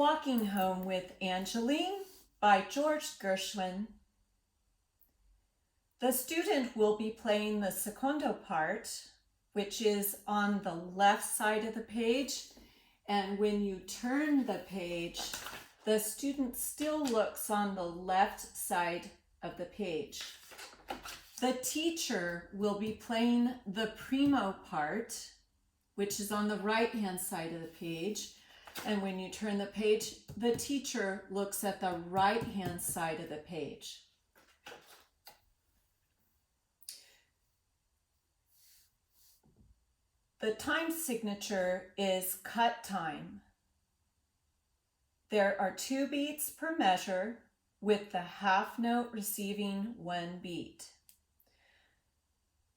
Walking Home with Angeline by George Gershwin. The student will be playing the secondo part, which is on the left side of the page. And when you turn the page, the student still looks on the left side of the page. The teacher will be playing the primo part, which is on the right-hand side of the page. And when you turn the page, the teacher looks at the right-hand side of the page. The time signature is cut time. There are 2 beats per measure, with the half note receiving 1 beat.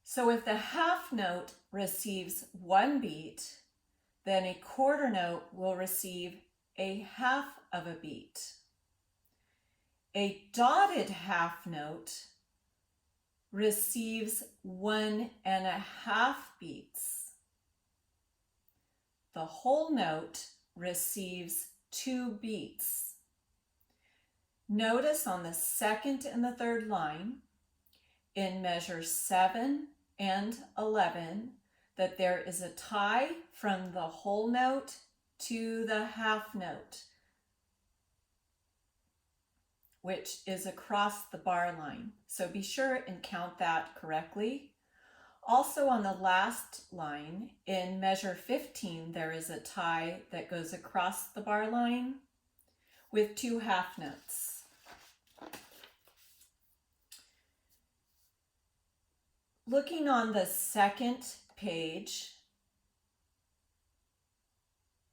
So if the half note receives 1 beat, then a quarter note will receive a half of a beat. A dotted half note receives 1.5 beats. The whole note receives 2 beats. Notice on the second and the third line, in measure 7 and 11, that there is a tie from the whole note to the half note, which is across the bar line. So be sure and count that correctly. Also on the last line, in measure 15, there is a tie that goes across the bar line with 2 half notes. Looking on the second page,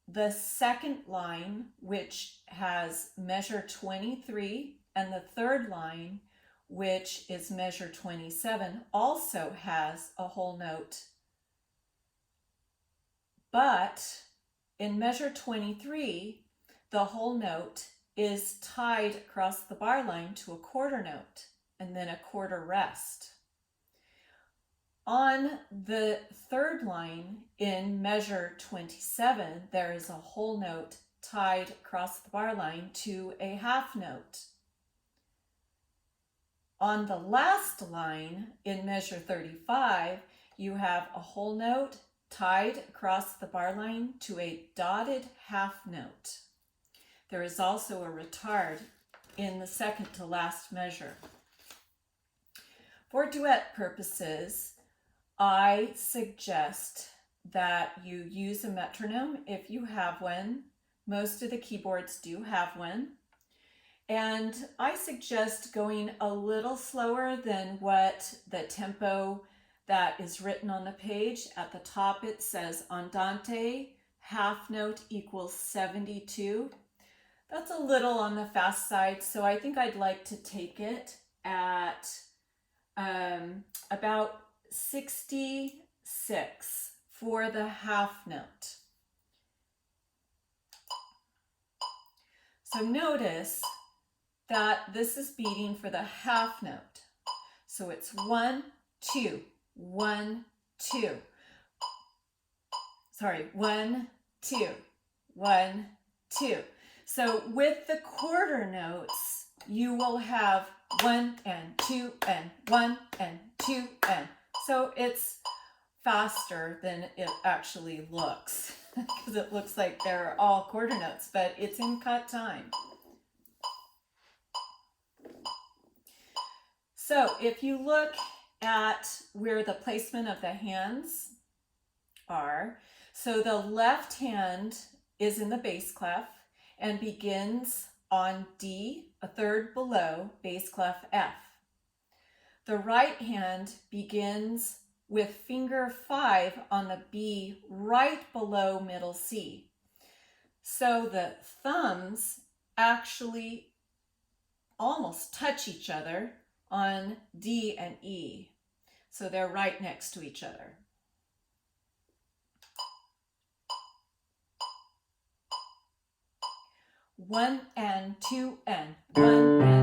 the second line, which has measure 23, and the third line, which is measure 27, also has a whole note. But in measure 23, the whole note is tied across the bar line to a quarter note and then a quarter rest. On the third line in measure 27, there is a whole note tied across the bar line to a half note. On the last line in measure 35, you have a whole note tied across the bar line to a dotted half note. There is also a retard in the second to last measure. For duet purposes, I suggest that you use a metronome if you have one. Most of the keyboards do have one. And I suggest going a little slower than what the tempo that is written on the page. At the top it says andante, half note equals 72. That's a little on the fast side, so I think I'd like to take it at about 66 for the half note. So notice that this is beating for the half note. So it's 1, 2, 1, 2. Sorry, 1, 2, 1, 2. So with the quarter notes, you will have 1 and 2 and 1 and 2 and. So it's faster than it actually looks because it looks like they're all quarter notes, but it's in cut time. So if you look at where the placement of the hands are, so the left hand is in the bass clef and begins on D, a third below bass clef F. The right hand begins with finger 5 on the B right below middle C. So the thumbs actually almost touch each other on D and E. So they're right next to each other. One and 2 and 1 and